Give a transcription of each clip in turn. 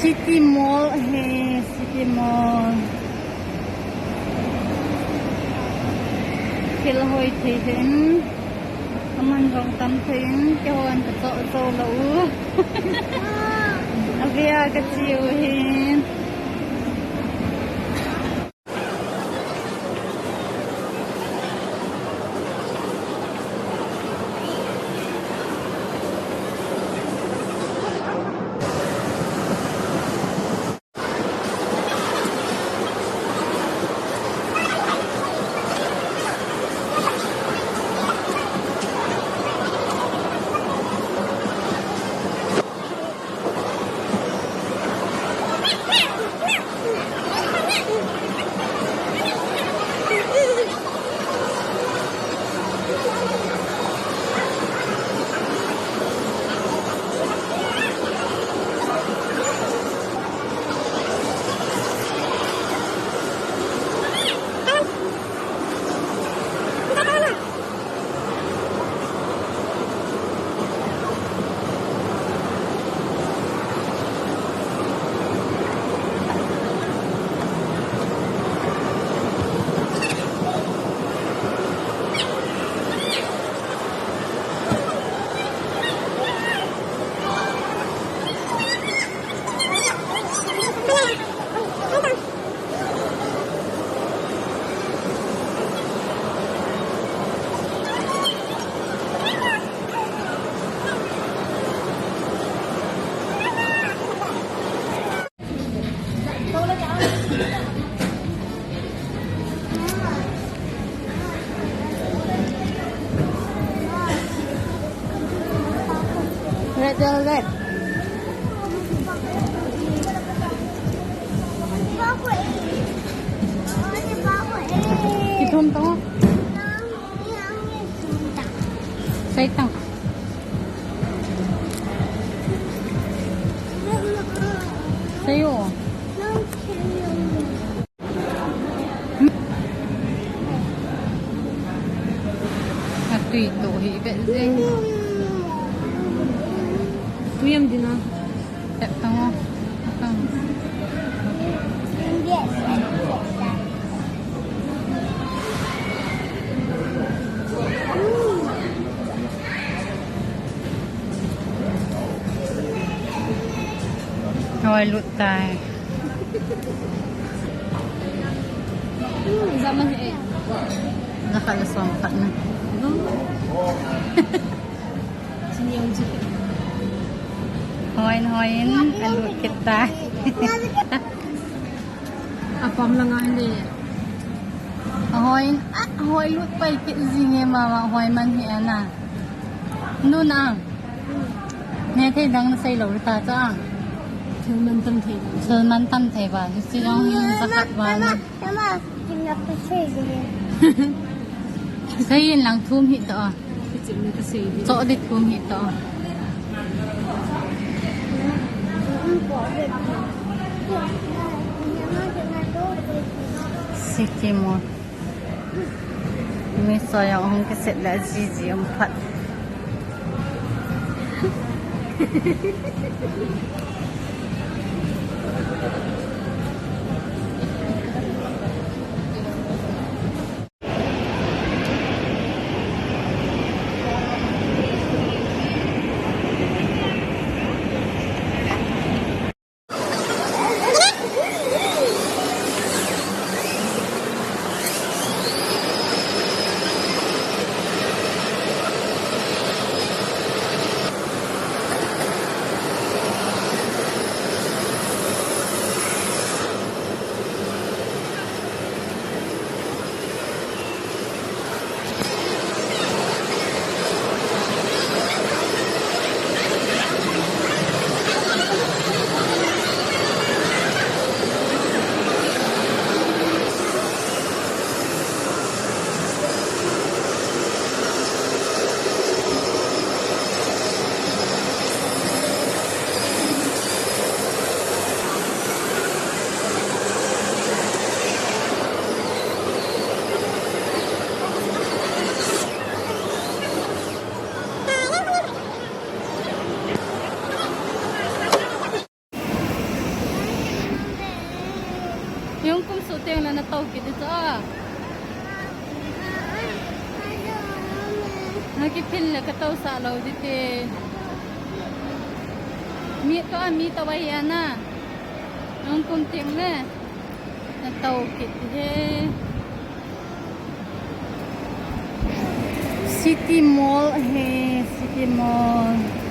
City Mall है City Mall khi là hồi thì đến mình rong tâm thuyền cho anh cái tổ lũ bia cái chiều hiền Red. Kita tahu. Saya tahu. Saya. Aku itu hebat sih. Tuyam din na. Tango. Hoy lut tay. Zaman eh. Nakalasong ka na. Siniyong jik. Hoin alut kita. Apa lang hindi. Hoy lut pa ikit zinge mama hoy man hi ana. Nu na. Ne thai dang sai lo ta cha. Thil man tam thai ba. Si jong hin zakat ba. Mama, kim nak pa sai ge. Sai yin lang thum hi to. Cho dit thum hi to. City Mall. Ini saya orang keset lah Zizi 4. Yung kung suteng na nataw kita sa. Nakipil na kataw sa alaw dito. Mi to mi taway na. Yung kunting na nataw kita. City Mall है City Mall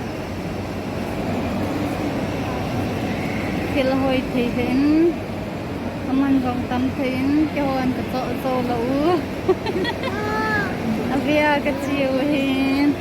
खेल होई थे fin हमन गंग तम fin के होन के तो लो अबिया के चियो हिन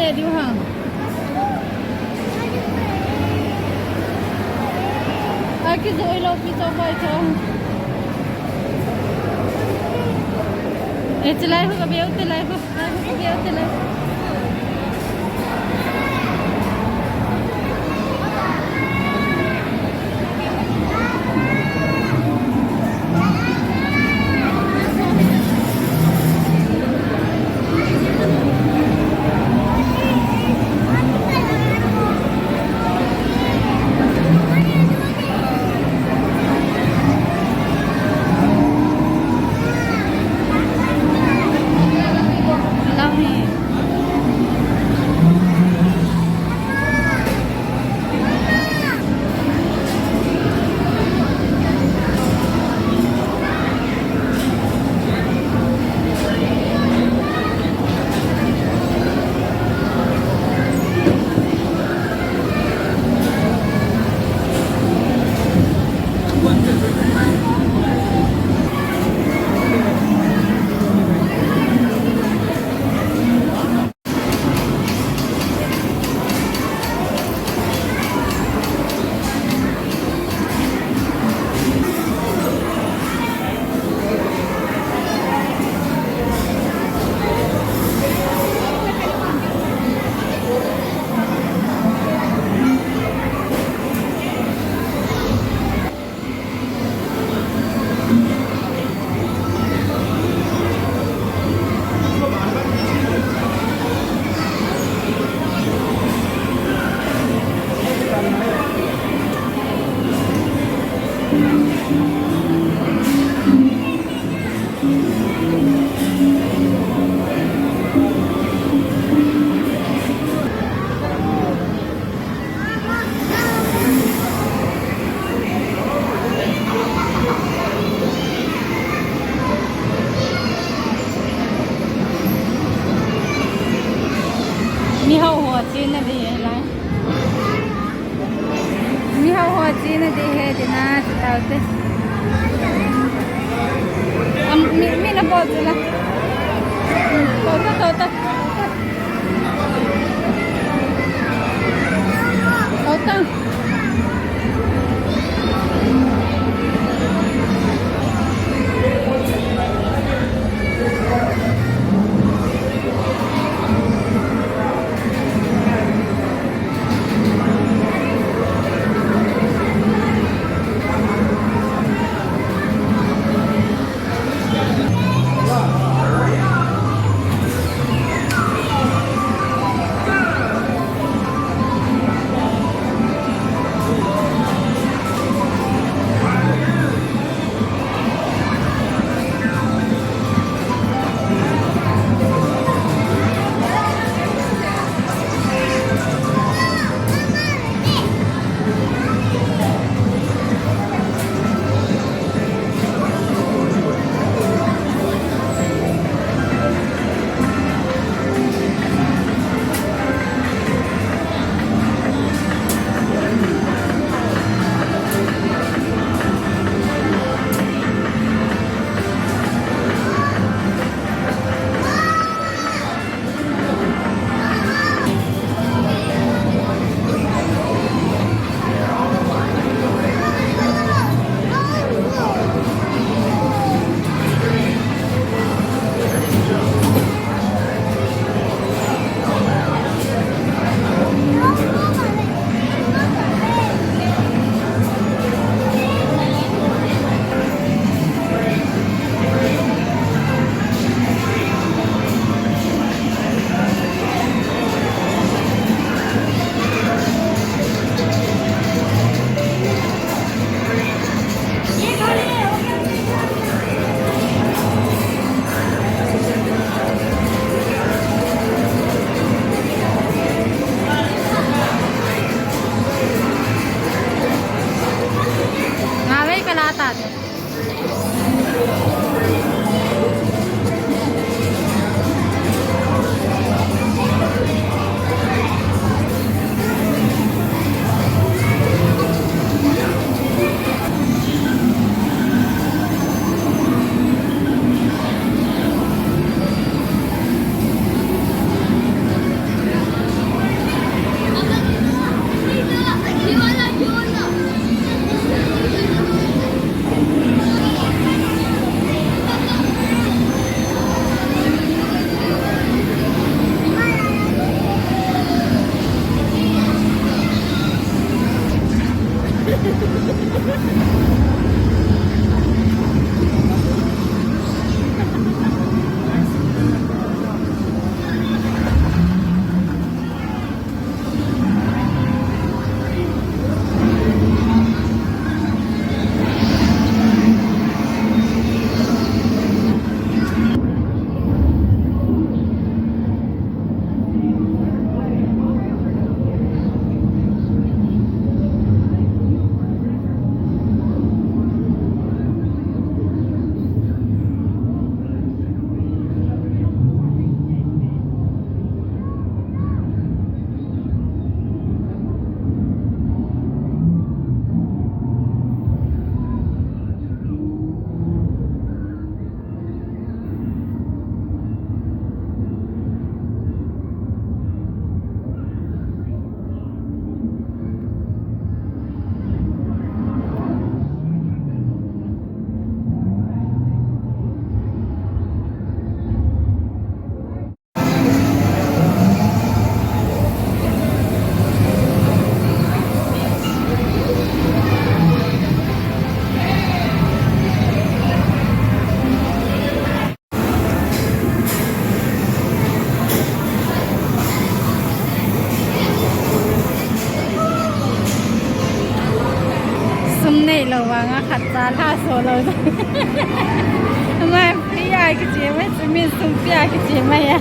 ले दियो हाँ आके जोई लो पीछे बैठो ये चलाए हो कभी उते लाए हो कभी उते लाए mi hậu hòa chín là đi lại mi hậu hòa chín là đi hết thì na chỉ tao thế mi là bao nhiêu là tốt bata din. Mga katsala solo. Ama piya kecil, semin sumpia kecil maya.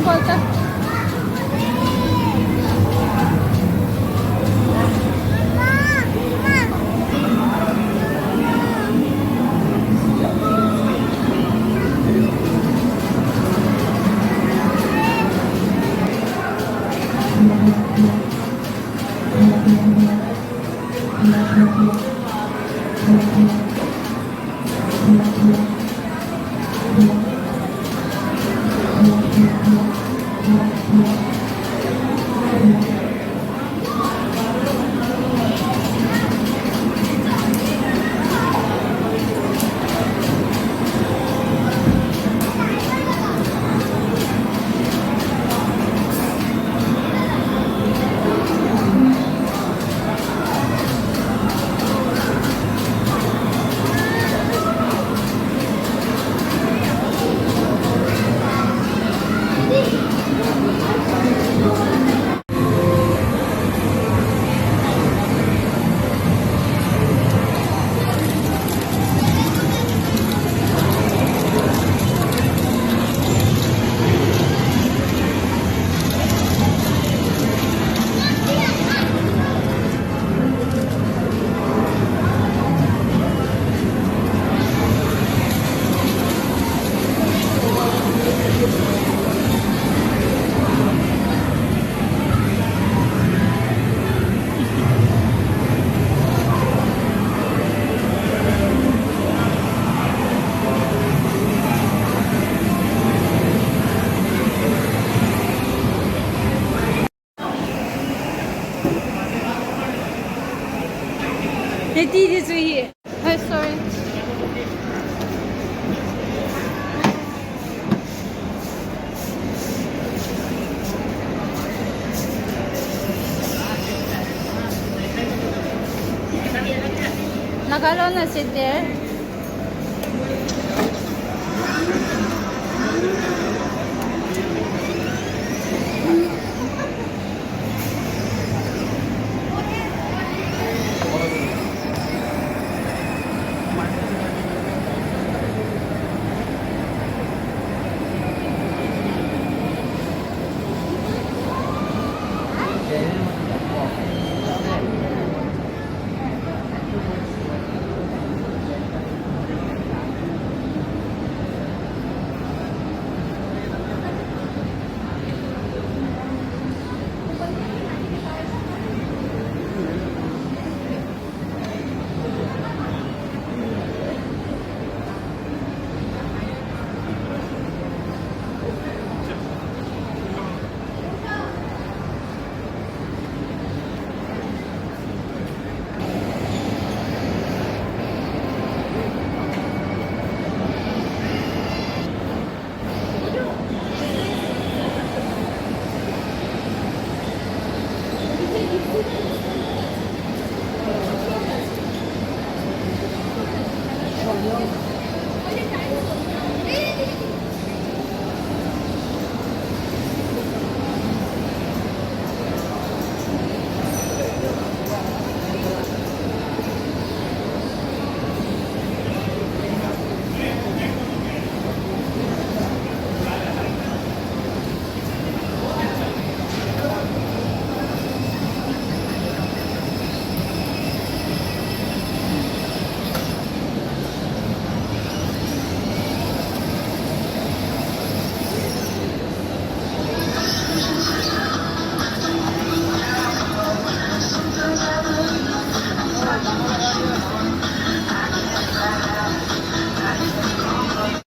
बोलता 你弟弟注意。哎，sorry。Nakalo na si Dear.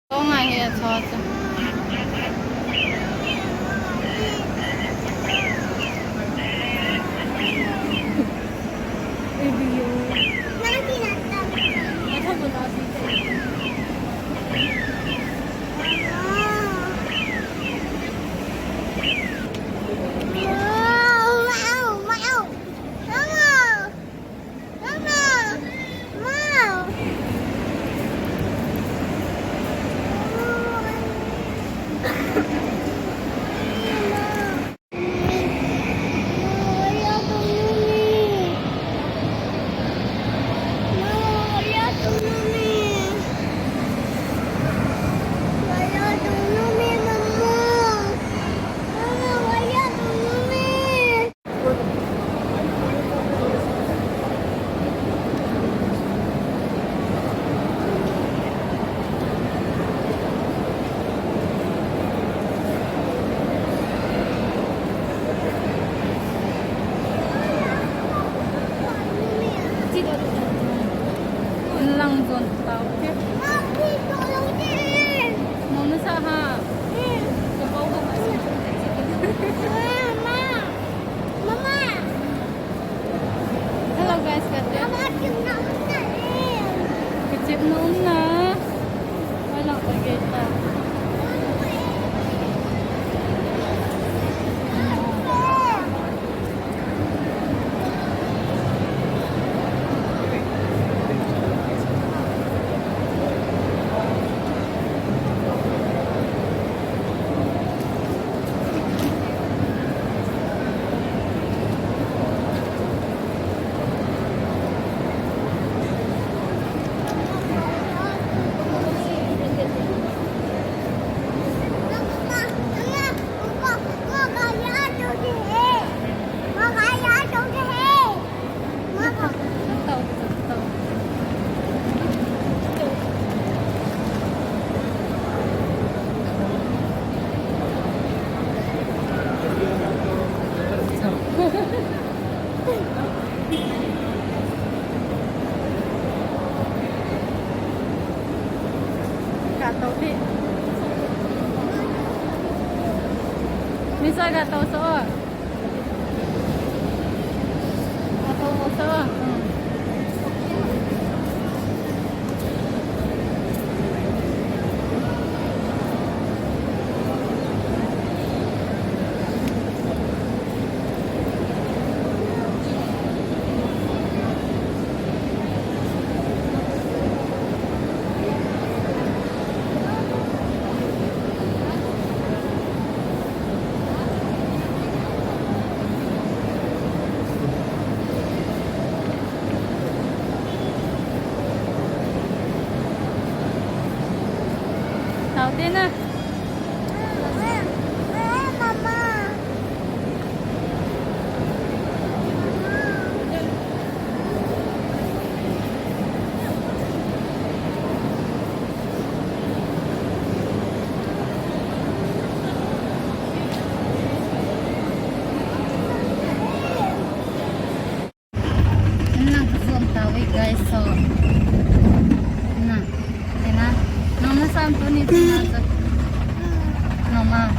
Oo nga, hot. Yun lang doon tao. Muna sa ha. Sabaw ko kasi. Hello guys, kate. Kecip noon na. Wala pa kita. Gataw di. Misa gataw so. Gataw mo so. Di na. Yan lang kasi ang tawid guys. So, na. Di na. Nung nasaan po nito na. Mama.